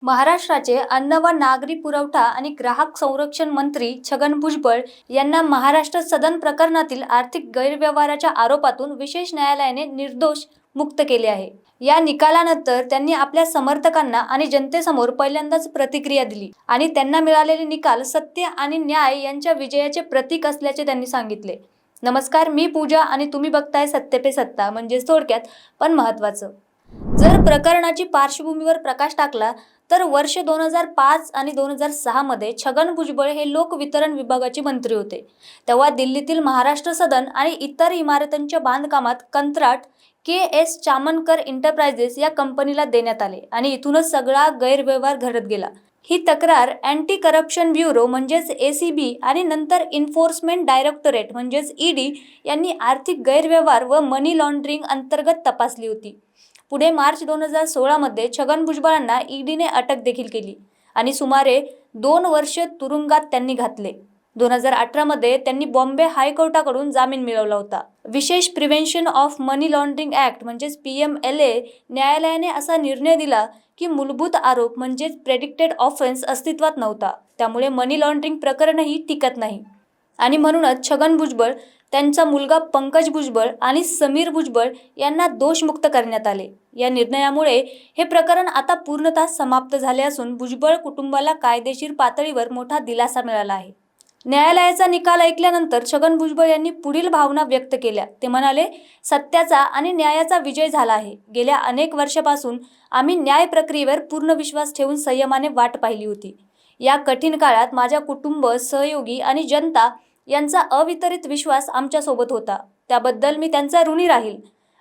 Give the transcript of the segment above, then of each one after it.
महाराष्ट्राचे अन्न व नागरी पुरवठा आणि ग्राहक संरक्षण मंत्री छगन भुजबळ यांना महाराष्ट्र सदन प्रकरणातील आर्थिक गैरव्यवहाराच्या आरोपातून विशेष न्यायालयाने निर्दोष मुक्त केले आहे। या निकालानंतर त्यांनी आपल्या समर्थकांना आणि जनतेसमोर पहिल्यांदाच प्रतिक्रिया दिली आणि त्यांना मिळालेले निकाल सत्य आणि न्याय यांच्या विजयाचे प्रतीक असल्याचे त्यांनी सांगितले। नमस्कार, मी पूजा आणि तुम्ही बघताय सत्य पे सत्ता, म्हणजे थोडक्यात पण महत्त्वाचं। जर प्रकरणाची पार्श्वभूमीवर प्रकाश टाकला तर वर्ष 2005 आणि 2006 मध्ये छगन भुजबळ हे लोक वितरण विभागाचे मंत्री होते। तेव्हा दिल्लीतील महाराष्ट्र सदन आणि इतर इमारतींच्या बांधकामात कंत्राट के.एस. चामनकर एंटरप्राइजेस या कंपनीला देण्यात आले आणि इथूनच सगळा गैरव्यवहार घडत गेला। ही तक्रार अँटी करप्शन ब्युरो म्हणजेच एसीबी आणि नंतर एन्फोर्समेंट डायरेक्टोरेट म्हणजेच ईडी यांनी आर्थिक गैरव्यवहार व मनी लॉन्ड्रिंग अंतर्गत तपासली होती। पुढे मार्च 2016 मध्ये छगन भुजबळांना ईडीने अटक देखील केली आणि सुमारे 2 वर्ष तुरुंगात त्यांनी घातले। 2018 मध्ये त्यांनी बॉम्बे हायकोर्टाकडून जामीन मिळवला होता। विशेष prevention of money laundering act म्हणजेच पीएमएलए न्यायालयाने असा निर्णय दिला की मूलभूत आरोप म्हणजेच प्रेडिक्टेड ऑफेन्स अस्तित्वात नव्हता, त्यामुळे मनी लॉन्ड्रिंग प्रकरणही टिकत नाही आणि म्हणूनच छगन भुजबळ, त्यांचा मुलगा पंकज भुजबळ आणि समीर भुजबळ यांना दोषमुक्त करण्यात आले। या निर्णयामुळे हे प्रकरण आता पूर्णतः समाप्त झाले असून भुजबळ कुटुंबाला कायदेशीर पातळीवर मोठा दिलासा मिळाला आहे। न्यायालयाचा निकाल ऐकल्यानंतर छगन भुजबळ यांनी पुढील भावना व्यक्त केल्या। ते म्हणाले, सत्याचा आणि न्यायाचा विजय झाला आहे। गेल्या अनेक वर्षापासून आम्ही न्याय प्रक्रियेवर पूर्ण विश्वास ठेवून संयमाने वाट पाहिली होती। या कठीण काळात माझ्या कुटुंब, सहयोगी आणि जनता यांचा अवितरित विश्वास आमच्यासोबत होता, त्याबद्दल मी त्यांचा ऋणी राहील।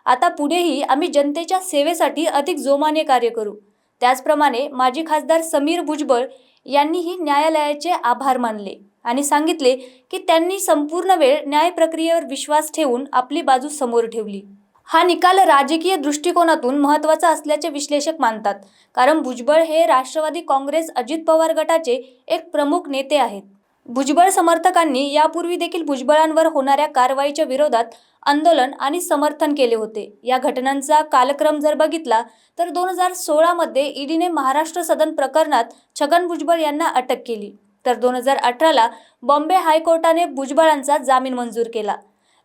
आता पुढेही आम्ही जनतेच्या सेवेसाठी अधिक जोमाने कार्य करू। त्याचप्रमाणे माजी खासदार समीर भुजबळ यांनीही न्यायालयाचे आभार मानले आणि सांगितले की त्यांनी संपूर्ण वेळ न्याय प्रक्रियेवर विश्वास ठेवून आपली बाजू समोर ठेवली। हा निकाल राजकीय दृष्टिकोनातून महत्त्वाचा असल्याचे विश्लेषक मानतात, कारण भुजबळ हे राष्ट्रवादी काँग्रेस अजित पवार गटाचे एक प्रमुख नेते आहेत। भुजबळ समर्थकांनी यापूर्वी देखील भुजबळांवर होणाऱ्या कारवाईच्या विरोधात आंदोलन आणि समर्थन केले होते। या घटनांचा कालक्रम जर बघितला तर 2016 मध्ये ईडीने महाराष्ट्र सदन प्रकरणात छगन भुजबळ यांना अटक केली, तर 2018ला बॉम्बे हायकोर्टाने भुजबळांचा जामीन मंजूर केला,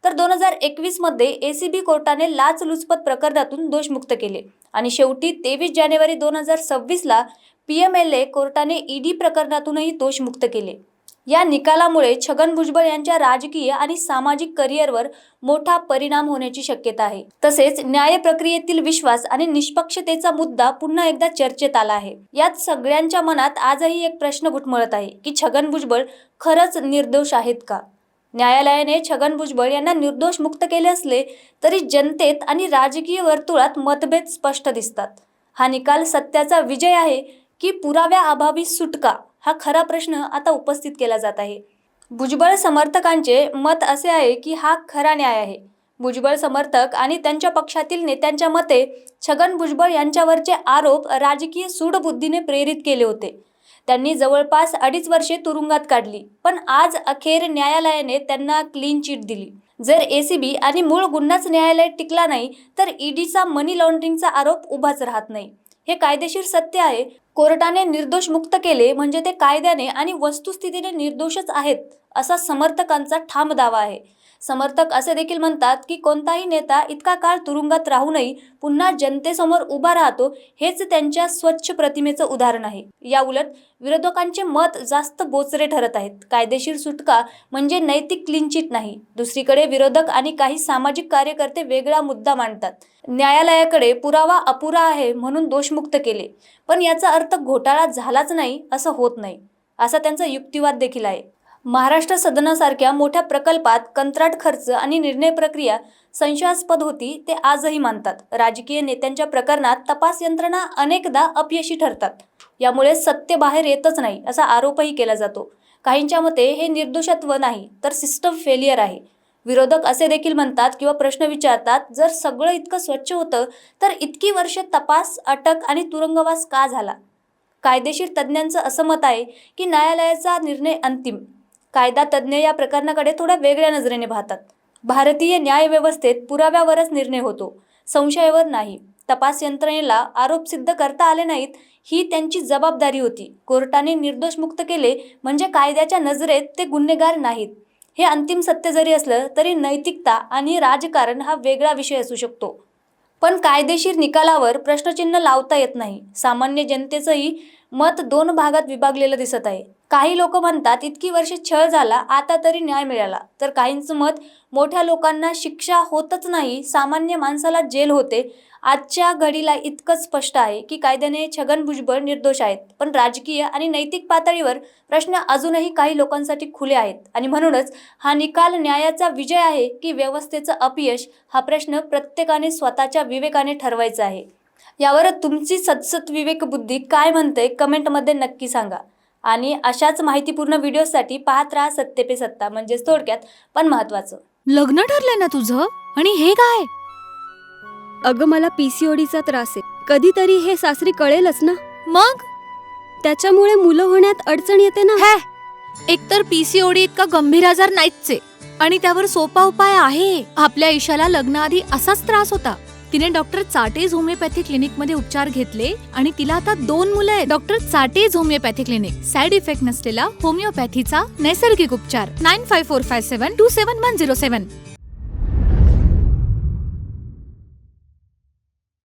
तर 2021 मध्ये एसीबी कोर्टाने लाचलुचपत प्रकरणातून दोषमुक्त केले आणि शेवटी 23 जानेवारी 2026ला पीएमएलए कोर्टाने ईडी प्रकरणातूनही दोषमुक्त केले। या निकालामुळे छगन भुजबळ यांच्या राजकीय आणि सामाजिक करिअरवर मोठा परिणाम होण्याची शक्यता आहे। तसेच न्याय प्रक्रियेतील विश्वास आणि निष्पक्षतेचा मुद्दा पुन्हा एकदा चर्चेत आला आहे। यात सगळ्यांच्या मनात आजही एक प्रश्न घुटमळत आहे की छगन भुजबळ खरंच निर्दोष आहेत का? न्यायालयाने छगन भुजबळ यांना निर्दोष मुक्त केले असले तरी जनतेत आणि राजकीय वर्तुळात मतभेद स्पष्ट दिसतात। हा निकाल सत्याचा विजय आहे की पुराव्याअभावी सुटका, हा खरा प्रश्न आता उपस्थित केला जात आहे। भुजबळ समर्थकांचे मत असे आहे की हा खरा न्याय आहे। भुजबळ समर्थक आणि त्यांच्या पक्षातील नेत्यांच्या मते छगन भुजबळ यांच्यावरचे आरोप राजकीय सूडबुद्धीने प्रेरित केले होते। त्यांनी जवळपास 2.5 वर्षे तुरुंगात काढली, पण आज अखेर न्यायालयाने त्यांना क्लीन चिट दिली। जर एसीबी आणि मूळ गुन्हाच न्यायालयात टिकला नाही तर ईडीचा मनी लॉन्ड्रिंगचा आरोप उभाच राहत नाही। हे कायदेशीर सत्य आहे। कोर्टाने निर्दोष मुक्त केले म्हणजे ते कायद्याने आणि वस्तुस्थितीने निर्दोषच आहेत, असा समर्थकांचा ठाम दावा आहे। समर्थक असे देखील म्हणतात की कोणताही नेता इतका काळ तुरुंगात राहूनही पुन्हा जनतेसमोर उभा राहतो, हेच त्यांच्या स्वच्छ प्रतिमेचं उदाहरण आहे। याउलट विरोधकांचे मत जास्त बोचरे ठरत आहेत। कायदेशीर सुटका म्हणजे नैतिक क्लीनचिट नाही। दुसरीकडे विरोधक आणि काही सामाजिक कार्यकर्ते वेगळा मुद्दा मांडतात। न्यायालयाकडे पुरावा अपुरा आहे म्हणून दोषमुक्त केले, पण याचा अर्थ घोटाळा झालाच नाही असं होत नाही, असा त्यांचा युक्तिवाद देखील आहे। महाराष्ट्र सदनासारख्या मोठ्या प्रकल्पात कंत्राट खर्च आणि निर्णय प्रक्रिया संशयास्पद होती, ते आजही मानतात। राजकीय नेत्यांच्या प्रकरणात तपास यंत्रणा अनेकदा अपयशी ठरतात, यामुळे सत्य बाहेर येतच नाही असा आरोपही केला जातो। काहींच्या मते हे निर्दोषत्व नाही तर सिस्टम फेलियर आहे। विरोधक असे देखील म्हणतात किंवा प्रश्न विचारतात, जर सगळं इतकं स्वच्छ होतं तर इतकी वर्ष तपास, अटक आणि तुरुंगवास का झाला? कायदेशीर तज्ज्ञांचं असं मत आहे की न्यायालयाचा निर्णय अंतिम। कायदा तज्ज्ञ या प्रकरणाकडे थोड्या वेगळ्या नजरेने पाहतात। भारतीय न्यायव्यवस्थेत पुराव्यावरच निर्णय होतो, संशयावर नाही। तपास यंत्रणेला आरोप सिद्ध करता आले नाहीत ही त्यांची जबाबदारी होती. कोर्टाने निर्दोष मुक्त केले म्हणजे कायद्याच्या नजरेत ते गुन्हेगार नाहीत. हे अंतिम सत्य जरी असलं तरी नैतिकता आणि राजकारण हा वेगळा विषय असू शकतो. पण कायदेशीर निकालावर प्रश्नचिन्ह लावता येत नाही. सामान्य जनतेचंही मत दोन भागात विभागलेलं दिसत आहे. काही लोक म्हणतात इतकी वर्षे छळ झाला, आता तरी न्याय मिळाला. तर काहींचं मत मोठ्या लोकांना शिक्षा होतच नाही, सामान्य माणसाला जेल होते. आजच्या घडीला इतकंच स्पष्ट आहे की कायद्याने छगन भुजबळ निर्दोष आहेत. पण राजकीय आणि नैतिक पातळीवर प्रश्न अजूनही काही लोकांसाठी खुले आहेत. आणि म्हणूनच हा निकाल न्यायाचा विजय आहे की व्यवस्थेचं अपयश, हा प्रश्न प्रत्येकाने स्वतःच्या विवेकाने ठरवायचा आहे. यावर तुमची सदसद विवेक बुद्धी काय म्हणते कमेंटमध्ये नक्की सांगा. आणि अशाच माहितीपूर्ण व्हिडिओसाठी पाहत राहा सत्य पे सत्ता, म्हणजेच थोडक्यात पण महत्वाचं. लग्न ठरलंय ना तुझं? आणि हे काय? अगं मला पीसीओडीचा त्रास आहे. कधीतरी हे सासरी कळेलच ना. मग त्याच्यामुळे मुलं होण्यात अडचण येते ना. एकतर पीसीओडी इतका गंभीर आजार नाहीच आहे आणि त्यावर सोपा उपाय आहे. आपल्या ईशाला लग्नाआधी असाच त्रास होता. तिने डॉक्टर चाटेज होमिओपॅथी क्लिनिक मध्ये उपचार घेतले आणि तिला आता 2 मुलं आहेत. डॉक्टर चाटेज होमिओपॅथी क्लिनिक, साइड इफेक्ट नसलेला होमिओपॅथीचा नैसर्गिक उपचार. 9545727107